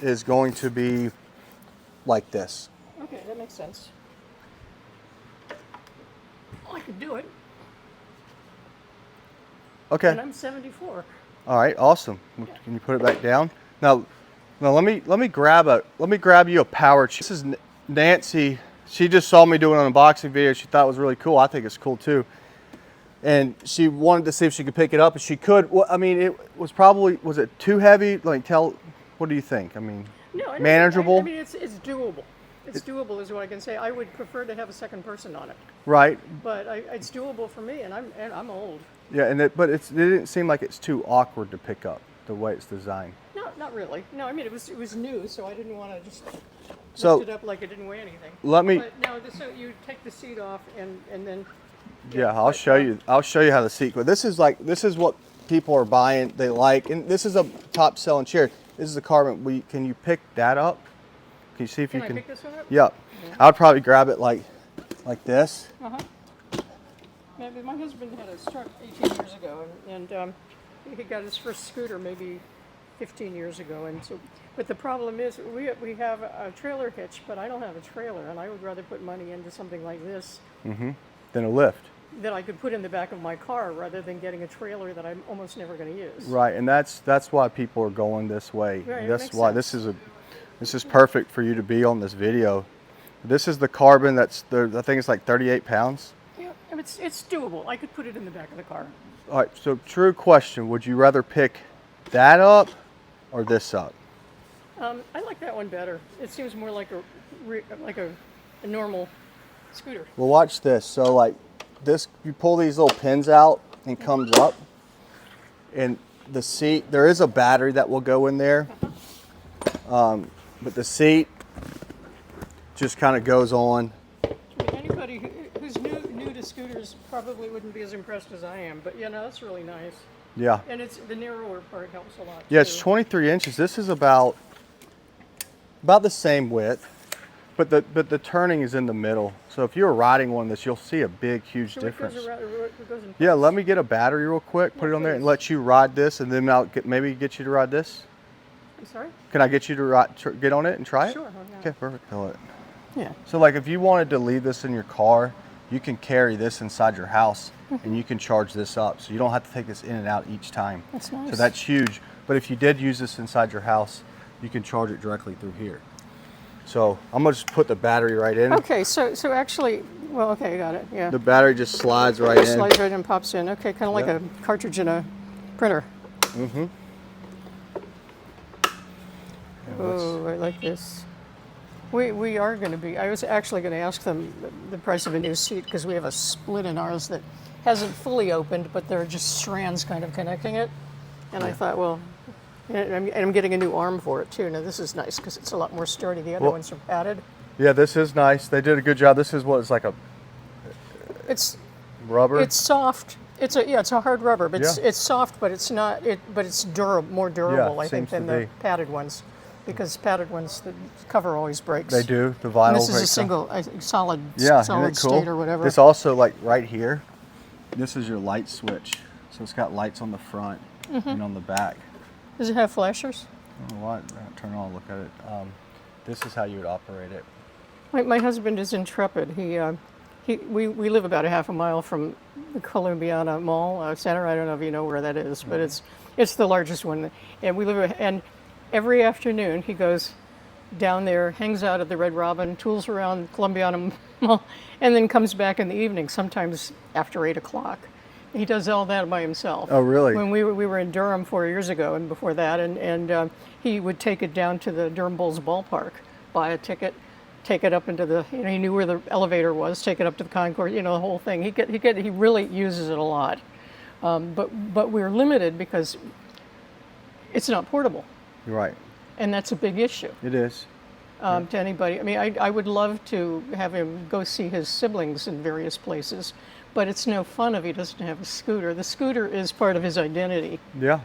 is going to be like this. Okay, that makes sense. I could do it. Okay. And I'm 74. All right, awesome. Yeah. Can you put it back down? Now let me grab you a power chair. This is Nancy. She just saw me doing an unboxing video. She thought it was really cool. I think it's cool too. And she wanted to see if she could pick it up, and she could. Well, I mean, it was probably, was it too heavy? Like, what do you think? I mean, no, manageable? I mean, it's doable. It's doable is what I can say. I would prefer to have a second person on it. Right. But it's doable for me, and I'm old. Yeah, but it didn't seem like it's too awkward to pick up the way it's designed. No, not really. No, I mean, it was new, so I didn't want to just lift it up like it didn't weigh anything. Let me. But no, so you take the seat off and then. Yeah, I'll show you. I'll show you how the seat. But this is what people are buying. They like, and this is a top selling chair. This is a Carbon. Can you pick that up? Can you see if you can? Can I pick this one up? Yeah. I'd probably grab it like this. Maybe my husband had a stroke 18 years ago, and he got his first scooter maybe 15 years ago, and so. But the problem is we have a trailer hitch, but I don't have a trailer, and I would rather put money into something like this than a lift. That I could put in the back of my car rather than getting a trailer that I'm almost never going to use. Right, and that's why people are going this way. Right, that's why this is perfect for you to be on this video. This is the Carbon. I think it's like 38 pounds. Yeah, it's doable. I could put it in the back of the car. All right, so true question. Would you rather pick that up or this up? I like that one better. It seems more like a normal scooter. Well, watch this. So like this, you pull these little pins out and it comes up, and the seat, there is a battery that will go in there, but the seat just kind of goes on. Anybody who's new to scooters probably wouldn't be as impressed as I am, but that's really nice. Yeah. And it's the narrower part helps a lot. Yeah, it's 23 inches. This is about the same width. But the turning is in the middle. So if you're riding one of this, you'll see a big, huge difference. It goes in yeah, let me get a battery real quick, put it on there, and let you ride this, and then I'll maybe get you to ride this. I'm sorry? Can I get you to get on it and try it? Sure. Okay, perfect. Yeah. So like if you wanted to leave this in your car, you can carry this inside your house, and you can charge this up. So you don't have to take this in and out each time. That's nice. So that's huge. But if you did use this inside your house, you can charge it directly through here. So I'm gonna just put the battery right in. Okay, so actually, well, okay, got it. Yeah. The battery just slides right in. Slides right in and pops in. Okay, kind of like a cartridge in a printer. Mm-hmm. Oh, I like this. We are going to be. I was actually going to ask them the price of a new seat because we have a split in ours that hasn't fully opened, but there are just strands kind of connecting it. And I thought, well. And I'm getting a new arm for it too. Now this is nice because it's a lot more sturdy. The other ones are padded. Yeah, this is nice. They did a good job. This is what it's like It's rubber. It's soft. It's a hard rubber, but it's soft, but it's not. But it's more durable, I think, than the padded ones, because padded ones the cover always breaks. They do. The vinyl. And this is a single, solid cool? state or whatever. This also, like right here, this is your light switch. So it's got lights on the front and on the back. Does it have flashers? Oh, what? Turn on, look at it. This is how you would operate it. My husband is intrepid. We live about a half a mile from the Columbiana Mall Center. I don't know if you know where that is, but it's the largest one. And we live, and every afternoon he goes down there, hangs out at the Red Robin, tools around Columbiana Mall, and then comes back in the evening, sometimes after 8 o'clock. He does all that by himself. Oh, really? When we were in Durham 4 years ago and before that, and he would take it down to the Durham Bulls ballpark, buy a ticket, take it up into the, he knew where the elevator was, take it up to the concourse, the whole thing. He really uses it a lot. But we're limited because it's not portable. Right. And that's a big issue. It is. To anybody. I mean, I would love to have him go see his siblings in various places, but it's no fun if he doesn't have a scooter. The scooter is part of his identity. Yeah.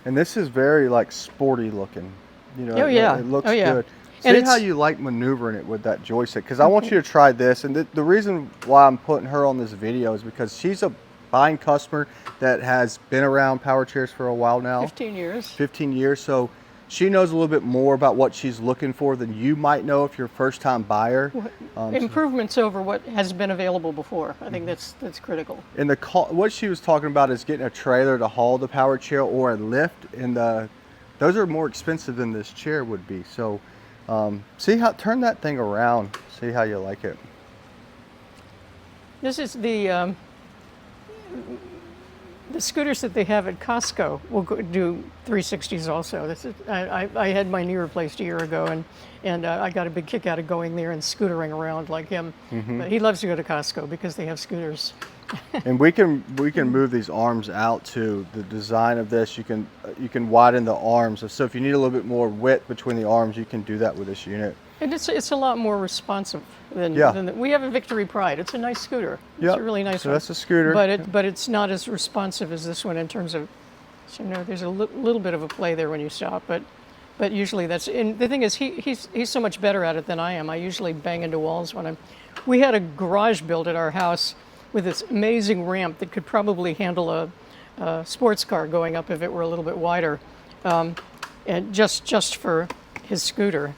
And this is very like sporty looking. Oh yeah. It looks good. See how you like maneuvering it with that joystick, because I want you to try this. And the reason why I'm putting her on this video is because she's a buying customer that has been around power chairs for a while now. 15 years. 15 years. So she knows a little bit more about what she's looking for than you might know if you're a first-time buyer. Improvements over what has been available before. I think that's critical. And what she was talking about is getting a trailer to haul the power chair or a lift, and those are more expensive than this chair would be. So turn that thing around, see how you like it. This is the scooters that they have at Costco will do 360s also. I had my knee replaced a year ago, and I got a big kick out of going there and scootering around like him. But he loves to go to Costco because they have scooters. And we can move these arms out too. The design of this, you can widen the arms. So if you need a little bit more width between the arms, you can do that with this unit. And it's a lot more responsive than we have a Victory Pride. It's a nice scooter. It's a really nice one. So that's a scooter. But it's not as responsive as this one in terms of, so, there's a little bit of a play there when you stop. But usually that's, and the thing is he's so much better at it than I am. I usually bang into walls when we had a garage built at our house with this amazing ramp that could probably handle a sports car going up if it were a little bit wider, and just for his scooter.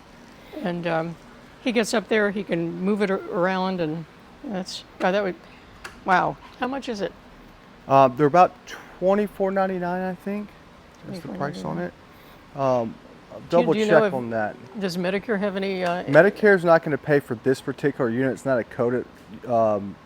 And he gets up there, he can move it around, and wow. How much is it? They're about $24.99, I think. That's the price on it. Double check on that. Does Medicare have any? Medicare is not going to pay for this particular unit. It's not a coded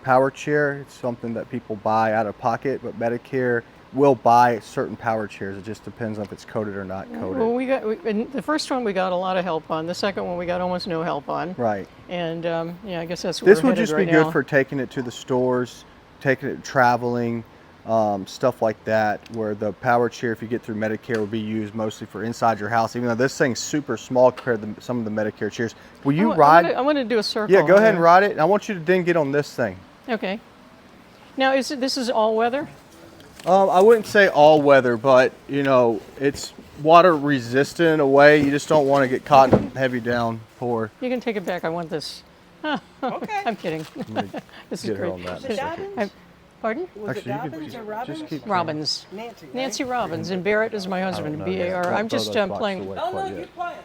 power chair. It's something that people buy out of pocket, but Medicare will buy certain power chairs. It just depends on if it's coded or not coded. Well, in the first one we got a lot of help on. The second one we got almost no help on. Right. And I guess that's this would just be good for taking it to the stores, taking it traveling, stuff like that. Where the power chair, if you get through Medicare, will be used mostly for inside your house. Even though this thing's super small compared to some of the Medicare chairs. Will you ride? I want to do a circle. Yeah, go ahead and ride it. And I want you to then get on this thing. Okay. Now, this is all weather? I wouldn't say all weather, but it's water resistant in a way. You just don't want to get caught in heavy downpour. You can take it back. I want this. Okay. I'm kidding. This is great. Was it Dobbins? Pardon? Was it Dobbins or Robbins? Robbins. Nancy. Right? Nancy Robbins, and Barrett is my husband. B-A-R. I'm just playing. Oh no, you're playing.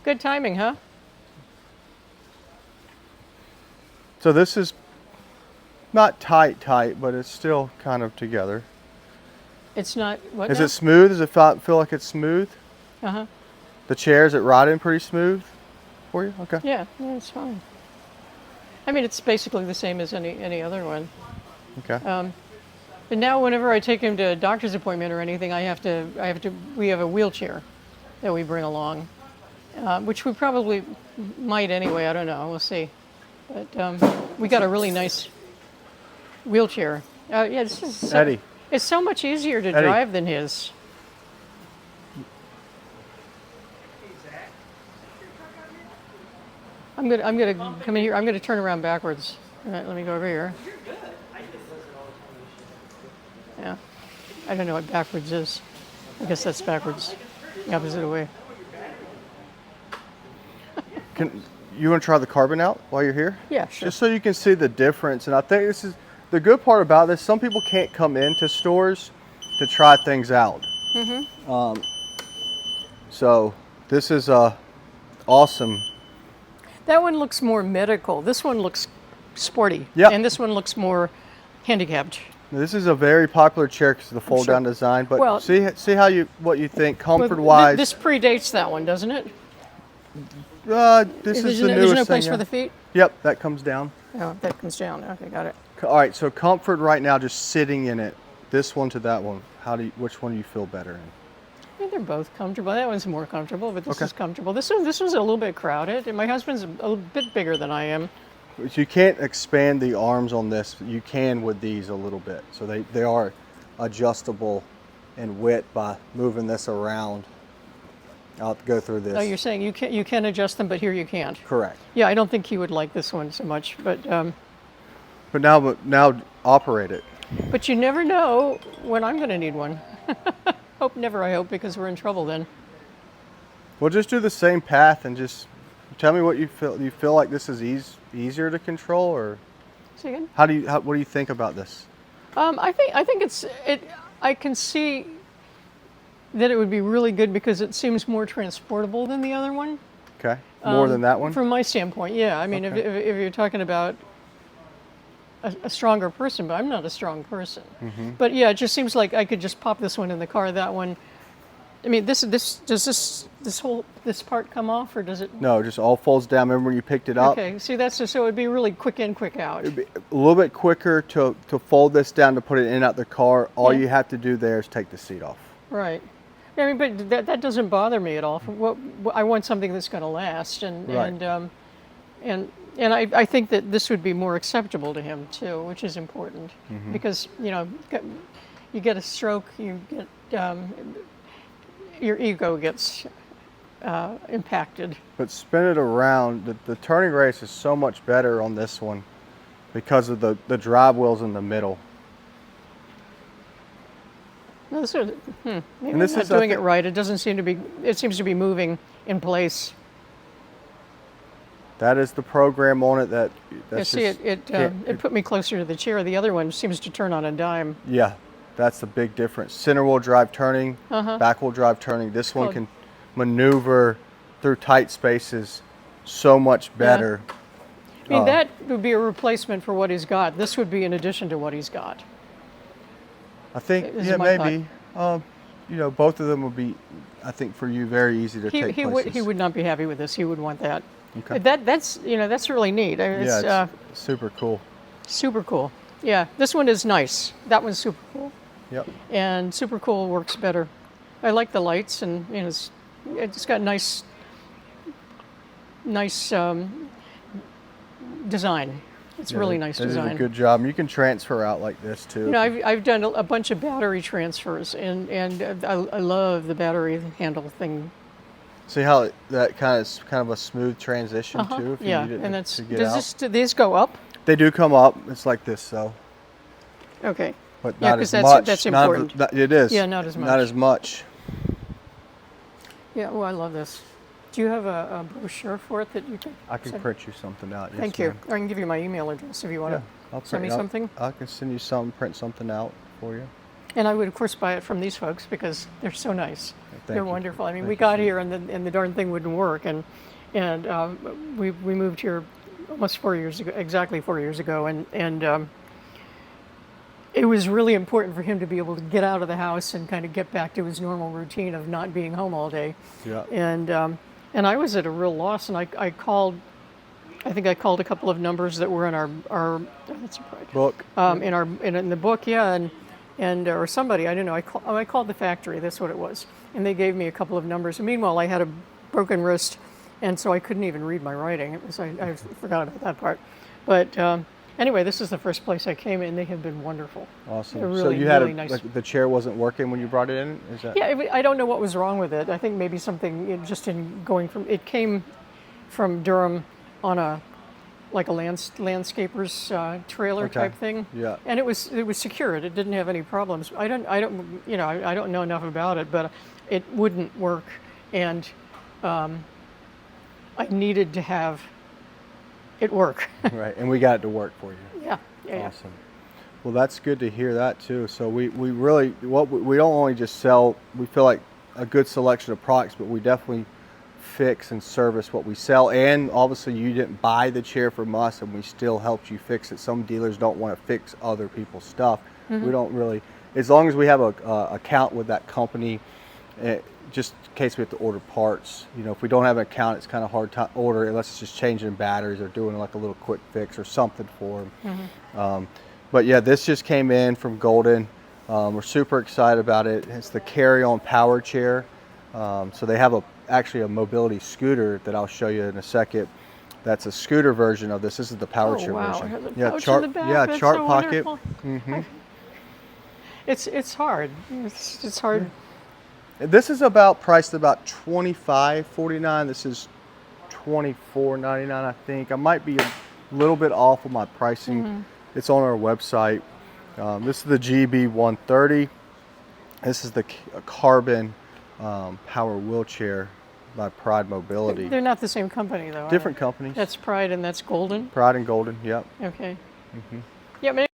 Good timing, huh? So this is not tight, but it's still kind of together. It's not, what Is now? it smooth? Does it feel like it's smooth? Uh-huh. The chairs it riding pretty smooth for you? Okay. Yeah, it's fine. I mean, it's basically the same as any other one. Okay. But now whenever I take him to a doctor's appointment or anything, we have a wheelchair that we bring along, which we probably might anyway, I don't know, we'll see. But we got a really nice wheelchair. Yeah, this is Eddie. It's so much easier to Eddie. drive than his. I'm gonna come in here. I'm gonna turn around backwards. All right, let me go over here. Yeah, I don't know what backwards is. I guess that's backwards, the opposite way. You want to try the carbon out while you're here? Yeah, sure. Just so you can see the difference. And I think this is the good part about this. Some people can't come into stores to try things out. Mm-hmm. So this is awesome. That one looks more medical. This one looks sporty. Yeah. And this one looks more handicapped. This is a very popular chair because of the fold-down design. But Well, see what you think Well, comfort-wise. This predates that one, doesn't it? This is the newest There's no thing, place yeah. for the feet? Yep, that comes down. Oh, that comes down. Okay, got it. All right, so comfort right now, just sitting in it. This one to that one. Which one do you feel better in? I mean, they're both comfortable. That one's more comfortable, but this is comfortable. This one's a little bit crowded, and my husband's a little bit bigger than I am. You can't expand the arms on this. You can with these a little bit. So they are adjustable in width by moving this around. I'll go through this. Oh, you're saying you can adjust them, but here you can't. Correct. Yeah, I don't think he would like this one so much, but now operate it. But you never know when I'm going to need one. I hope, because we're in trouble then. We'll just do the same path and just tell me what you feel. Do you feel like this is easier to control, or Say again? what do you think about this? I think I can see that it would be really good because it seems more transportable than the other one. Okay. More than that one? From my standpoint, yeah. I mean, Okay. if you're talking about a stronger person, but I'm not a strong person. Mm-hmm. But yeah, it just seems like I could just pop this one in the car. That one. I mean, does this part come off, or does it? No, it just all folds down. Remember when you picked it up? Okay, see, that's just, so it'd be really quick in, quick out. It'd be a little bit quicker to fold this down to put it in and out the car. All Yeah. you have to do there is take the seat off. Right. I mean, but that doesn't bother me at all. What I want something that's going to last, Right. and I think that this would be more acceptable to him too, which is important because you get a stroke, you get your ego gets impacted. But spin it around. The turning radius is so much better on this one because of the drive wheels in the middle. No, this is, maybe And this I'm not is, I doing it think- right. It doesn't seem to be. It seems to be moving in place. That is the program on it. That's Yeah, see, just- it put me closer to the chair. The other one seems to turn on a dime. Yeah, that's the big difference. Center wheel drive turning, back wheel drive turning. This one Oh. can maneuver through tight spaces so much better. I mean, that would be a replacement for what he's got. This would be in addition to what he's got. I think, This is yeah, my maybe. Both of them would be, I think, for you very easy to take He places. would not be happy with this. He would want that. Okay. That's really neat. I mean, Yeah, it's it's super cool. super cool. Yeah, this one is nice. That one's super cool. Yep. And super cool works better. I like the lights, and it's got nice design. It's Yeah, really nice they design. did a good job. You can transfer out like this too. You know, I've done a bunch of battery transfers, and I love the battery handle thing. See how that kind of a smooth transition too. If you Yeah, need it and that's to get out. do these go up? They do come up. It's like this, so. Okay. But Yeah, not 'cause as that's- much. that's Not- important. it is. Yeah, not as Not much. as much. Yeah. Oh, I love this. Do you have a brochure for it that you can? I can send? print you something out. Yes, Thank you. ma'am. Or I can give you my email address if you want Yeah, to I'll send me print- something. I can send you some, print something out for you. And I would, of course, buy it from these folks because they're so nice. Thank They're you. wonderful. I mean, Thank we you got so here and the darn thing wouldn't work, and we moved here almost 4 years ago, exactly 4 years ago, and it was really important for him to be able to get out of the house and kind of get back to his normal routine of not being home all day. Yeah. And I was at a real loss, and I called. I think I called a couple of numbers that were in our that's right. Book. In the book, yeah, and or somebody, I don't know. I called the factory. That's what it was, and they gave me a couple of numbers. And meanwhile, I had a broken wrist, and so I couldn't even read my writing. It was I forgot about that part. But anyway, this is the first place I came, and they have been wonderful. Awesome. They're so really, you had really nice. like the chair wasn't working when you brought it in? Is that? Yeah, I don't know what was wrong with it. I think maybe something just in going from it came from Durham on a landscaper's trailer Okay. type thing. Yeah. And it was secured. It didn't have any problems. I don't know enough about it, but it wouldn't work, and I needed to have it work. Right. And we got it to work for you. Yeah. Awesome. Well, that's good to hear that too. So we really we don't only just sell. We feel like a good selection of products, but we definitely fix and service what we sell. And obviously, you didn't buy the chair from us, and we still helped you fix it. Some dealers don't want to fix other people's stuff. We don't really. As long as we have a account with that company, just in case we have to order parts. You know, if we don't have an account, it's kind of hard to order unless it's just changing batteries or doing like a little quick fix or something for them. But yeah, this just came in from Golden. We're super excited about it. It's the Carryon power chair. So they have actually a mobility scooter that I'll show you in a second. That's a scooter version of this. This is the power chair wow. version. It has a Yeah, pouch chart. in the back. Yeah, That's chart so pocket. wonderful. It's hard. It's hard. This is about priced about $25.49. This is $24.99, I think. I might be a little bit off of my pricing. It's on our website. This is the GB-130. This is the carbon power wheelchair by Pride Mobility. They're not the same company, though. are Different they? companies. That's Pride and that's Golden. Pride and Golden. Yep. Okay. Yeah,